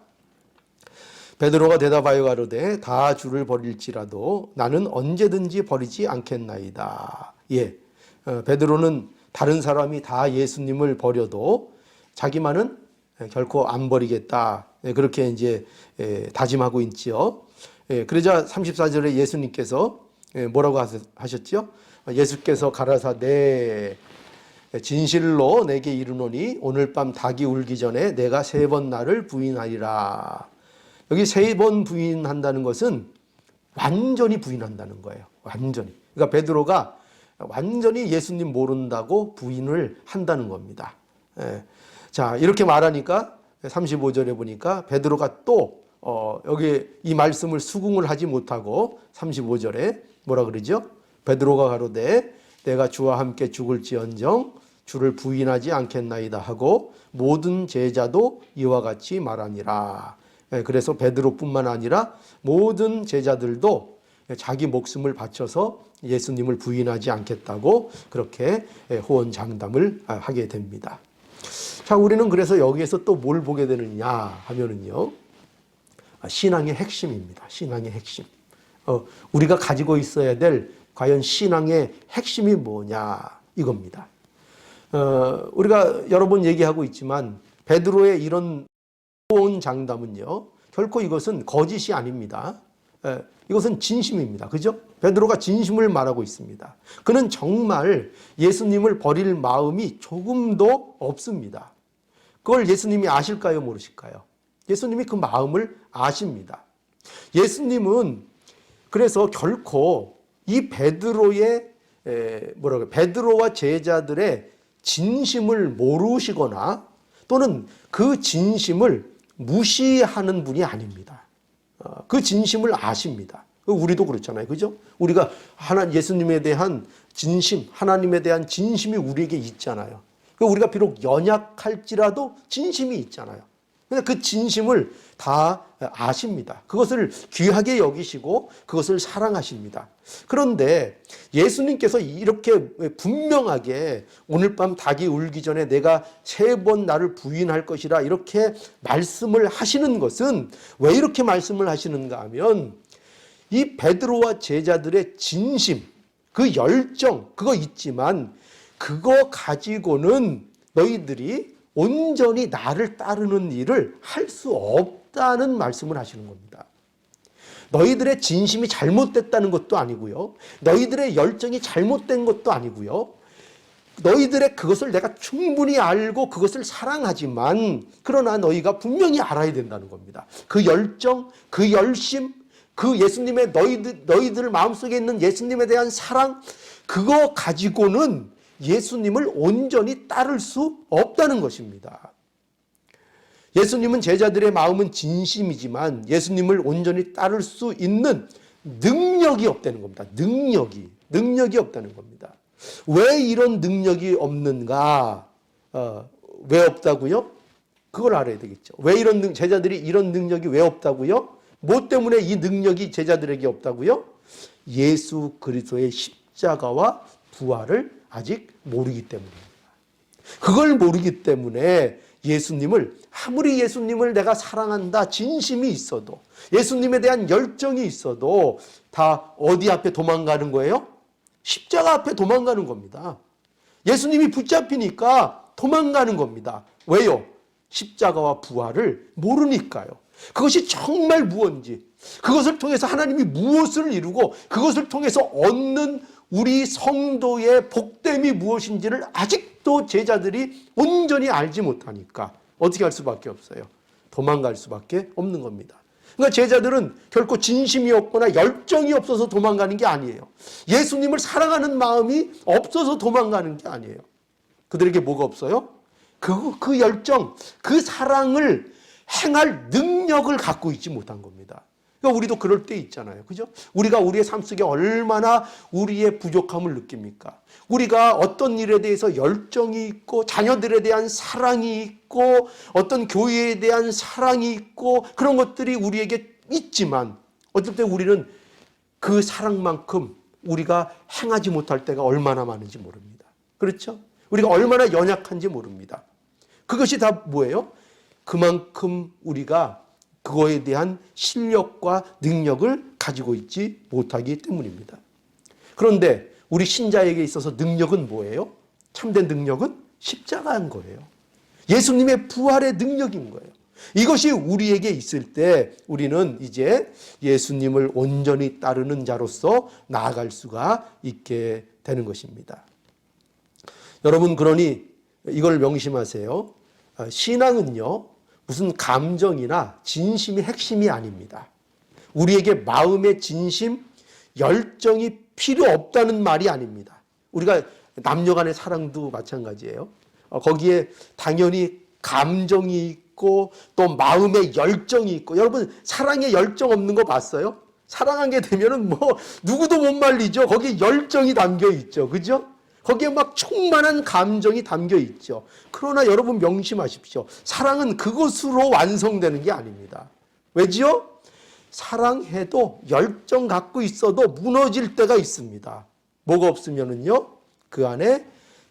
베드로가 대답하여 가로되 다 주를 버릴지라도 나는 언제든지 버리지 않겠나이다. 예, 베드로는 다른 사람이 다 예수님을 버려도 자기만은 결코 안 버리겠다. 그렇게 이제 다짐하고 있지요. 그러자 34절에 예수님께서 뭐라고 하셨죠? 예수께서 가라사대 진실로 내게 이르노니 오늘 밤 닭이 울기 전에 내가 3번 나를 부인하리라. 여기 3번 부인한다는 것은 완전히 부인한다는 거예요. 완전히. 그러니까 베드로가 완전히 예수님 모른다고 부인을 한다는 겁니다. 자, 이렇게 말하니까 35절에 보니까 베드로가 또 여기 이 말씀을 수긍을 하지 못하고 35절에 뭐라 그러죠? 베드로가 가로되 내가 주와 함께 죽을지언정 주를 부인하지 않겠나이다 하고 모든 제자도 이와 같이 말하니라. 그래서 베드로뿐만 아니라 모든 제자들도 자기 목숨을 바쳐서 예수님을 부인하지 않겠다고 그렇게 호언장담을 하게 됩니다. 자, 우리는 그래서 여기에서 또 뭘 보게 되느냐 하면은요, 신앙의 핵심입니다. 신앙의 핵심. 우리가 가지고 있어야 될 과연 신앙의 핵심이 뭐냐 이겁니다. 우리가 여러 번 얘기하고 있지만 베드로의 이런 호언장담은요, 결코 이것은 거짓이 아닙니다. 이것은 진심입니다. 그죠? 베드로가 진심을 말하고 있습니다. 그는 정말 예수님을 버릴 마음이 조금도 없습니다. 그걸 예수님이 아실까요? 모르실까요? 예수님이 그 마음을 아십니다. 예수님은 그래서 결코 이 베드로와 제자들의 진심을 모르시거나 또는 그 진심을 무시하는 분이 아닙니다. 그 진심을 아십니다. 우리도 그렇잖아요. 그죠? 우리가 예수님에 대한 진심, 하나님에 대한 진심이 우리에게 있잖아요. 우리가 비록 연약할지라도 진심이 있잖아요. 그 진심을 다 아십니다. 그것을 귀하게 여기시고 그것을 사랑하십니다. 그런데 예수님께서 이렇게 분명하게 오늘 밤 닭이 울기 전에 내가 3번 나를 부인할 것이라 이렇게 말씀을 하시는 것은 왜 이렇게 말씀을 하시는가 하면 이 베드로와 제자들의 진심, 그 열정 그거 있지만 그거 가지고는 너희들이 온전히 나를 따르는 일을 할 수 없다는 말씀을 하시는 겁니다. 너희들의 진심이 잘못됐다는 것도 아니고요. 너희들의 열정이 잘못된 것도 아니고요. 너희들의 그것을 내가 충분히 알고 그것을 사랑하지만 그러나 너희가 분명히 알아야 된다는 겁니다. 그 열정, 그 열심, 그 예수님의 너희들 마음속에 있는 예수님에 대한 사랑 그거 가지고는 예수님을 온전히 따를 수 없다는 것입니다. 예수님은 제자들의 마음은 진심이지만 예수님을 온전히 따를 수 있는 능력이 없다는 겁니다. 능력이 없다는 겁니다. 왜 이런 능력이 없는가? 왜 없다고요? 그걸 알아야 되겠죠. 왜 제자들이 이런 능력이 왜 없다고요? 뭐 때문에 이 능력이 제자들에게 없다고요? 예수 그리스도의 십자가와 부활을 아직 모르기 때문입니다. 그걸 모르기 때문에 아무리 예수님을 내가 사랑한다 진심이 있어도 예수님에 대한 열정이 있어도 다 어디 앞에 도망가는 거예요? 십자가 앞에 도망가는 겁니다. 예수님이 붙잡히니까 도망가는 겁니다. 왜요? 십자가와 부활을 모르니까요. 그것이 정말 무엇인지, 그것을 통해서 하나님이 무엇을 이루고 그것을 통해서 얻는 우리 성도의 복됨이 무엇인지를 아직도 제자들이 온전히 알지 못하니까 어떻게 할 수밖에 없어요? 도망갈 수밖에 없는 겁니다. 그러니까 제자들은 결코 진심이 없거나 열정이 없어서 도망가는 게 아니에요. 예수님을 사랑하는 마음이 없어서 도망가는 게 아니에요. 그들에게 뭐가 없어요? 그 열정, 그 사랑을 행할 능력을 갖고 있지 못한 겁니다. 그러니까 우리도 그럴 때 있잖아요. 그죠? 우리가 우리의 삶 속에 얼마나 우리의 부족함을 느낍니까? 우리가 어떤 일에 대해서 열정이 있고 자녀들에 대한 사랑이 있고 어떤 교회에 대한 사랑이 있고 그런 것들이 우리에게 있지만 어떨 때 우리는 그 사랑만큼 우리가 행하지 못할 때가 얼마나 많은지 모릅니다. 그렇죠? 우리가 얼마나 연약한지 모릅니다. 그것이 다 뭐예요? 그만큼 우리가 그거에 대한 실력과 능력을 가지고 있지 못하기 때문입니다. 그런데 우리 신자에게 있어서 능력은 뭐예요? 참된 능력은 십자가인 거예요. 예수님의 부활의 능력인 거예요. 이것이 우리에게 있을 때 우리는 이제 예수님을 온전히 따르는 자로서 나아갈 수가 있게 되는 것입니다. 여러분, 그러니 이걸 명심하세요. 신앙은요, 무슨 감정이나 진심이 핵심이 아닙니다. 우리에게 마음의 진심, 열정이 필요 없다는 말이 아닙니다. 우리가 남녀 간의 사랑도 마찬가지예요. 거기에 당연히 감정이 있고 또 마음의 열정이 있고, 여러분 사랑에 열정 없는 거 봤어요? 사랑하게 되면은 뭐 누구도 못 말리죠. 거기에 열정이 담겨 있죠. 그죠? 거기에 막 충만한 감정이 담겨 있죠. 그러나 여러분 명심하십시오. 사랑은 그것으로 완성되는 게 아닙니다. 왜지요? 사랑해도 열정 갖고 있어도 무너질 때가 있습니다. 뭐가 없으면은요, 그 안에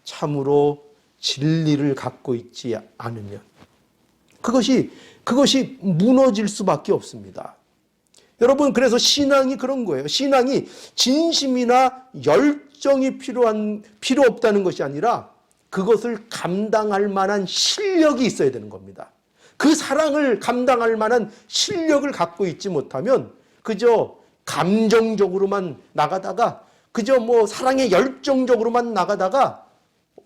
참으로 진리를 갖고 있지 않으면 그것이 무너질 수밖에 없습니다. 여러분, 그래서 신앙이 그런 거예요. 신앙이 진심이나 열정이 필요 없다는 것이 아니라 그것을 감당할 만한 실력이 있어야 되는 겁니다. 그 사랑을 감당할 만한 실력을 갖고 있지 못하면 그저 감정적으로만 나가다가 그저 뭐 사랑의 열정적으로만 나가다가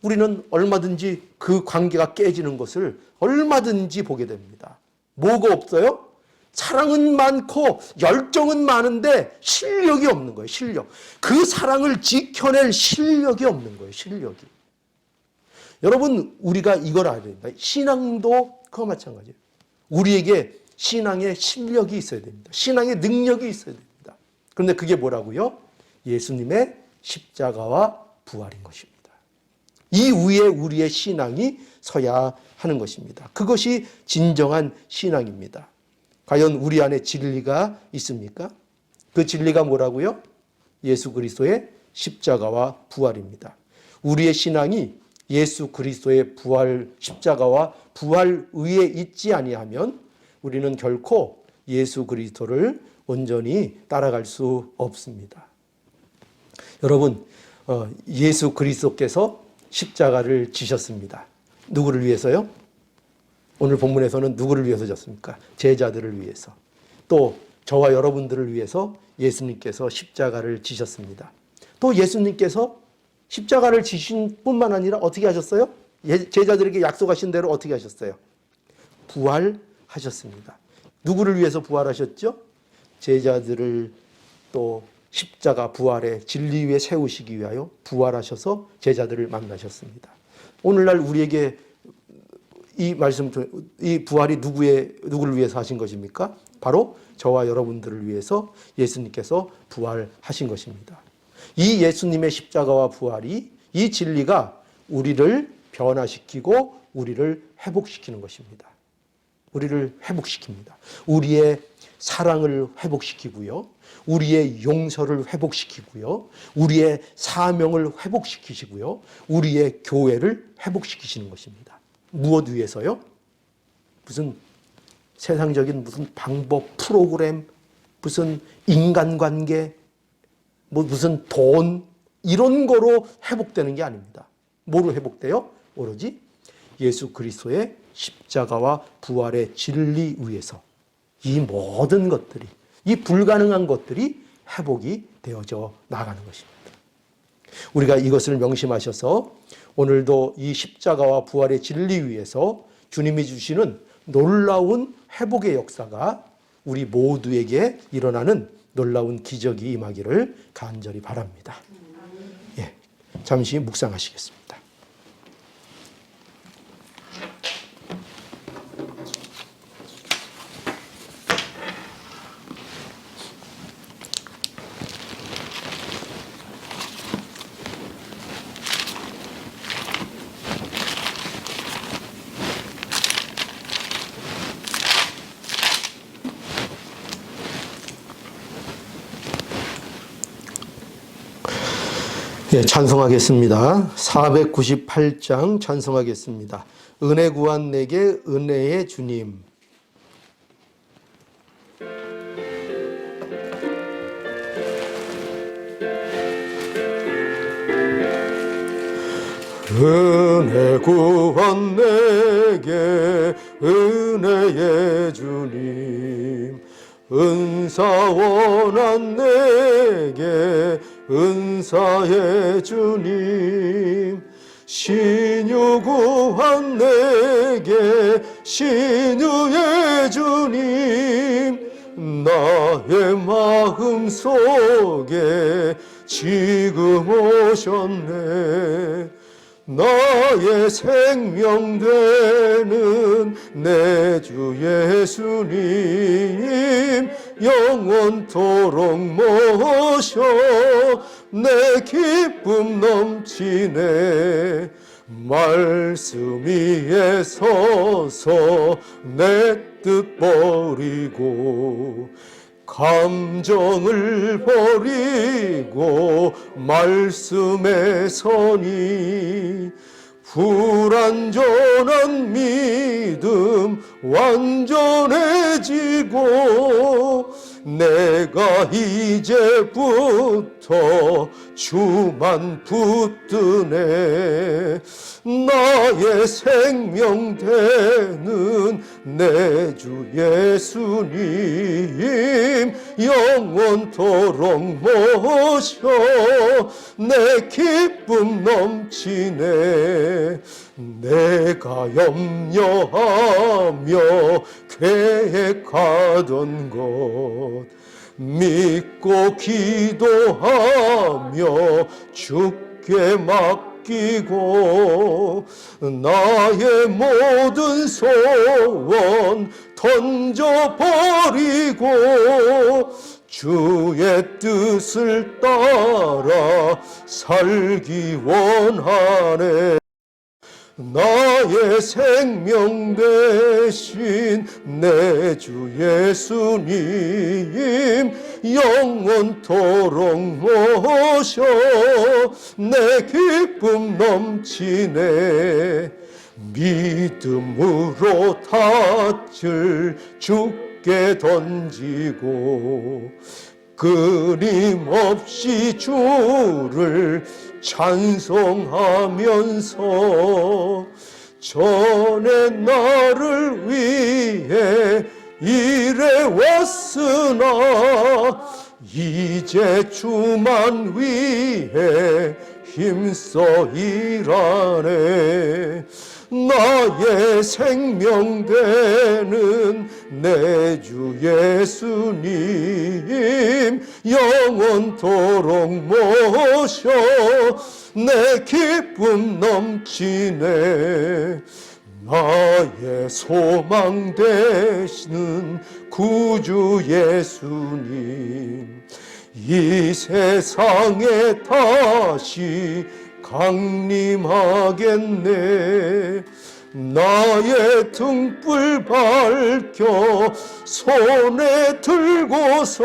우리는 얼마든지 그 관계가 깨지는 것을 얼마든지 보게 됩니다. 뭐가 없어요? 사랑은 많고 열정은 많은데 실력이 없는 거예요. 실력. 그 사랑을 지켜낼 실력이 없는 거예요. 실력이. 여러분, 우리가 이걸 알아야 됩니다. 신앙도 그와 마찬가지예요. 우리에게 신앙의 실력이 있어야 됩니다. 신앙의 능력이 있어야 됩니다. 그런데 그게 뭐라고요? 예수님의 십자가와 부활인 것입니다. 이 위에 우리의 신앙이 서야 하는 것입니다. 그것이 진정한 신앙입니다. 과연 우리 안에 진리가 있습니까? 그 진리가 뭐라고요? 예수 그리스도의 십자가와 부활입니다. 우리의 신앙이 예수 그리스도의 부활, 십자가와 부활 위에 있지 아니하면 우리는 결코 예수 그리스도를 온전히 따라갈 수 없습니다. 여러분, 예수 그리스도께서 십자가를 지셨습니다. 누구를 위해서요? 오늘 본문에서는 누구를 위해서 졌습니까? 제자들을 위해서. 또 저와 여러분들을 위해서 예수님께서 십자가를 지셨습니다. 또 예수님께서 십자가를 지신 뿐만 아니라 어떻게 하셨어요? 제자들에게 약속하신 대로 어떻게 하셨어요? 부활하셨습니다. 누구를 위해서 부활하셨죠? 제자들을 또 십자가 부활의 진리 위에 세우시기 위하여 부활하셔서 제자들을 만나셨습니다. 오늘날 우리에게 이 말씀, 이 부활이 누구를 위해서 하신 것입니까? 바로 저와 여러분들을 위해서 예수님께서 부활하신 것입니다. 이 예수님의 십자가와 부활이, 이 진리가 우리를 변화시키고 우리를 회복시키는 것입니다. 우리를 회복시킵니다. 우리의 사랑을 회복시키고요. 우리의 용서를 회복시키고요. 우리의 사명을 회복시키시고요. 우리의 교회를 회복시키시는 것입니다. 무엇 위해서요? 무슨 세상적인 무슨 방법, 프로그램, 무슨 인간관계, 무슨 돈, 이런 거로 회복되는 게 아닙니다. 뭐로 회복돼요? 오로지 예수 그리스도의 십자가와 부활의 진리 위에서 이 모든 것들이, 이 불가능한 것들이 회복이 되어져 나가는 것입니다. 우리가 이것을 명심하셔서 오늘도 이 십자가와 부활의 진리 위에서 주님이 주시는 놀라운 회복의 역사가 우리 모두에게 일어나는 놀라운 기적이 임하기를 간절히 바랍니다. 예, 잠시 묵상하시겠습니다. 예, 찬송하겠습니다. 498장 찬송하겠습니다. 은혜 구한 내게 은혜의 주님. 은혜 구한 내게 은혜의 주님, 은사 원한 내게 은사의 주님, 신유 구한 내게 신유의 주님, 나의 마음 속에 지금 오셨네. 나의 생명 되는 내 주 예수님, 영원토록 모셔 내 기쁨 넘치네. 말씀 위에 서서 내 뜻 버리고 감정을 버리고 말씀에 서니 불완전한 믿음 완전해지고 내가 이제부터 주만 붙드네. 나의 생명 되는 내 주 예수님 영원토록 모셔 내 기쁨 넘치네. 내가 염려하며 계획하던 것 믿고 기도하며 주께 맡기고 나의 모든 소원 던져버리고 주의 뜻을 따라 살기 원하네. 나의 생명 대신 내 주 예수님 영원토록 모셔 내 기쁨 넘치네. 믿음으로 닻을 주께 던지고 끊임없이 주를 찬송하면서 전에 나를 위해 일해왔으나 이제 주만 위해 힘써 일하네. 나의 생명 되는 내 주 예수님 영원토록 모셔 내 기쁨 넘치네. 나의 소망 되시는 구주 예수님 이 세상에 다시 강림하겠네. 나의 등불 밝혀 손에 들고서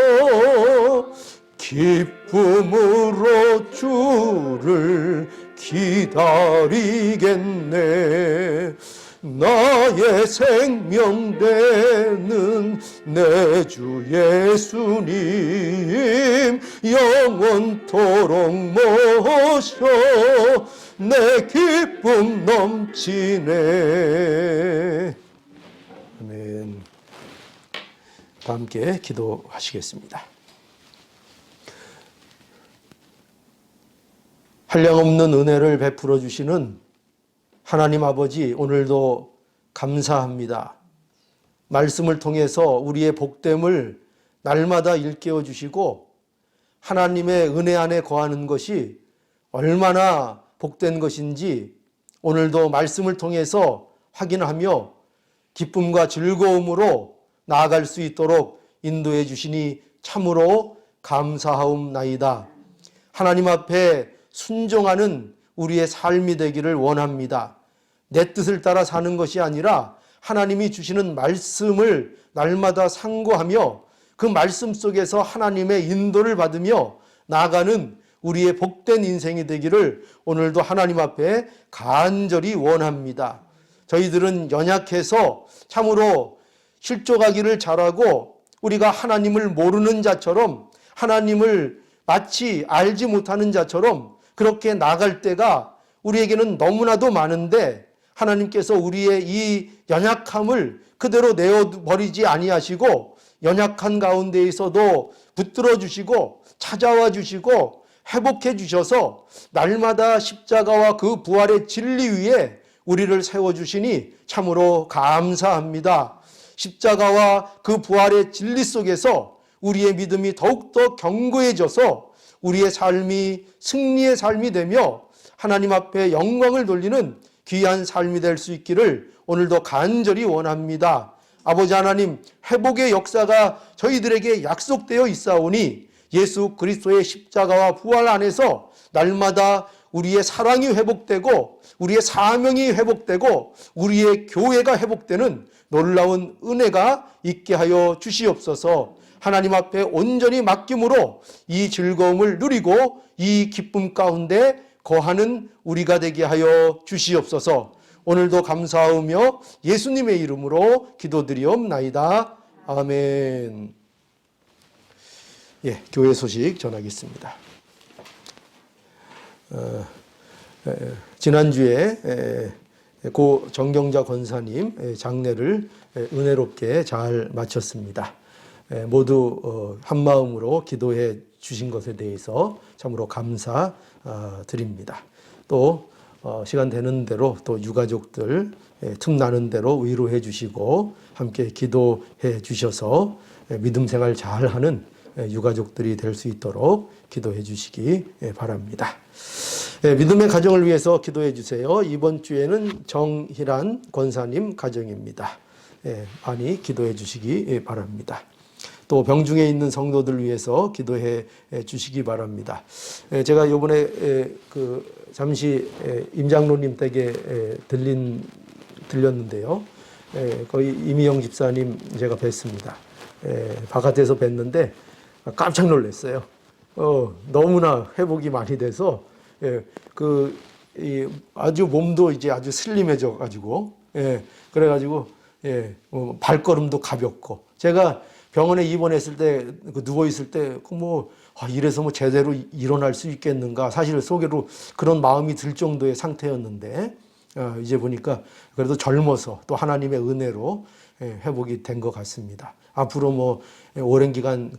기쁨으로 주를 기다리겠네. 나의 생명 되는 내 주 예수님 영원토록 모셔 내 기쁨 넘치네. 아멘. 다 함께 기도하시겠습니다. 한량없는 은혜를 베풀어 주시는 하나님 아버지, 오늘도 감사합니다. 말씀을 통해서 우리의 복됨을 날마다 일깨워 주시고 하나님의 은혜 안에 거하는 것이 얼마나 복된 것인지 오늘도 말씀을 통해서 확인하며 기쁨과 즐거움으로 나아갈 수 있도록 인도해 주시니 참으로 감사하옵나이다. 하나님 앞에 순종하는 우리의 삶이 되기를 원합니다. 내 뜻을 따라 사는 것이 아니라 하나님이 주시는 말씀을 날마다 상고하며 그 말씀 속에서 하나님의 인도를 받으며 나아가는 우리의 복된 인생이 되기를 오늘도 하나님 앞에 간절히 원합니다. 저희들은 연약해서 참으로 실족하기를 잘하고 우리가 하나님을 모르는 자처럼 하나님을 마치 알지 못하는 자처럼 그렇게 나갈 때가 우리에게는 너무나도 많은데 하나님께서 우리의 이 연약함을 그대로 내어버리지 아니하시고 연약한 가운데에서도 붙들어 주시고 찾아와 주시고 회복해 주셔서 날마다 십자가와 그 부활의 진리 위에 우리를 세워주시니 참으로 감사합니다. 십자가와 그 부활의 진리 속에서 우리의 믿음이 더욱더 견고해져서 우리의 삶이 승리의 삶이 되며 하나님 앞에 영광을 돌리는 귀한 삶이 될 수 있기를 오늘도 간절히 원합니다. 아버지 하나님, 회복의 역사가 저희들에게 약속되어 있사오니 예수 그리스도의 십자가와 부활 안에서 날마다 우리의 사랑이 회복되고 우리의 사명이 회복되고 우리의 교회가 회복되는 놀라운 은혜가 있게 하여 주시옵소서. 하나님 앞에 온전히 맡김으로 이 즐거움을 누리고 이 기쁨 가운데 거하는 우리가 되게 하여 주시옵소서. 오늘도 감사하며 예수님의 이름으로 기도드리옵나이다. 아멘. 교회 소식 전하겠습니다. 지난주에 고 정경자 권사님 장례를 은혜롭게 잘 마쳤습니다. 모두 한마음으로 기도해 주신 것에 대해서 참으로 감사드립니다. 또 시간 되는 대로 또 유가족들 틈 나는 대로 위로해 주시고 함께 기도해 주셔서 믿음 생활 잘하는 유가족들이 될 수 있도록 기도해 주시기 바랍니다. 믿음의 가정을 위해서 기도해 주세요. 이번 주에는 정희란 권사님 가정입니다. 많이 기도해 주시기 바랍니다. 또 병중에 있는 성도들 위해서 기도해 주시기 바랍니다. 제가 이번에 잠시 임장로님 댁에 들렸는데요. 거의 이미영 집사님 제가 뵀습니다. 바깥에서 뵀는데 깜짝 놀랐어요. 너무나 회복이 많이 돼서 아주 몸도 이제 아주 슬림해져 가지고 그래가지고 발걸음도 가볍고 제가 병원에 입원했을 때 누워 있을 때 이래서 제대로 일어날 수 있겠는가 사실 속으로 그런 마음이 들 정도의 상태였는데 이제 보니까 그래도 젊어서 또 하나님의 은혜로 회복이 된 것 같습니다. 앞으로 오랜 기간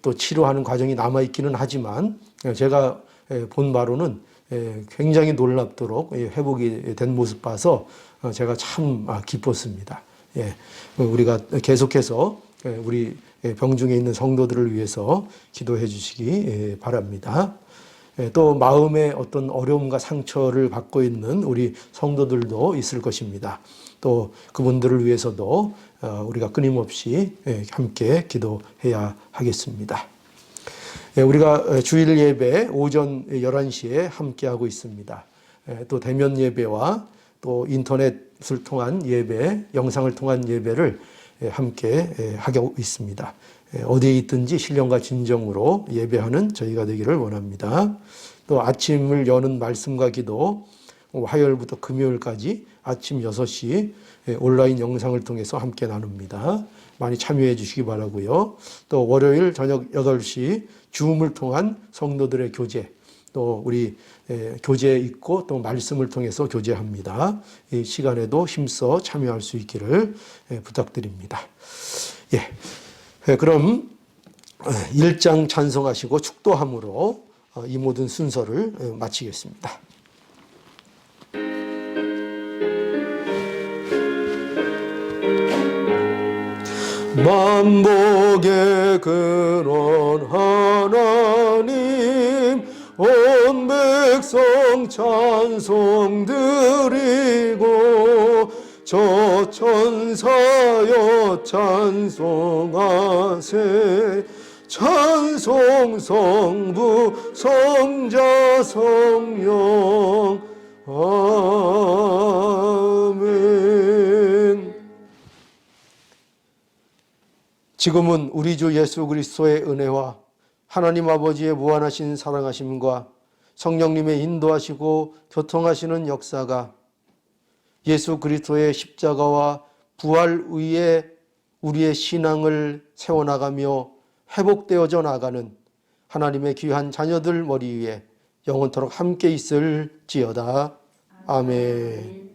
또 치료하는 과정이 남아 있기는 하지만 제가 본 바로는 굉장히 놀랍도록 회복이 된 모습 봐서 제가 참 기뻤습니다. 우리가 계속해서 우리 병중에 있는 성도들을 위해서 기도해 주시기 바랍니다. 또 마음의 어떤 어려움과 상처를 받고 있는 우리 성도들도 있을 것입니다. 또 그분들을 위해서도 우리가 끊임없이 함께 기도해야 하겠습니다. 우리가 주일 예배 오전 11시에 함께하고 있습니다. 또 대면 예배와 또 인터넷을 통한 예배, 영상을 통한 예배를 함께 하고 있습니다. 어디에 있든지 신령과 진정으로 예배하는 저희가 되기를 원합니다. 또 아침을 여는 말씀과 기도, 화요일부터 금요일까지 아침 6시 온라인 영상을 통해서 함께 나눕니다. 많이 참여해 주시기 바라고요. 또 월요일 저녁 8시 줌을 통한 성도들의 교제, 또 우리 교제 있고 또 말씀을 통해서 교제합니다. 이 시간에도 힘써 참여할 수 있기를 부탁드립니다. 그럼 1장 찬송하시고 축도함으로 이 모든 순서를 마치겠습니다. 만복의 근원 하나님 온 백성 찬송 드리고 저 천사여 찬송하세 찬송 성부 성자 성령 아멘. 지금은 우리 주 예수 그리스도의 은혜와 하나님 아버지의 무한하신 사랑하심과 성령님의 인도하시고 교통하시는 역사가 예수 그리스도의 십자가와 부활 위에 우리의 신앙을 세워나가며 회복되어져 나가는 하나님의 귀한 자녀들 머리 위에 영원토록 함께 있을지어다. 아멘.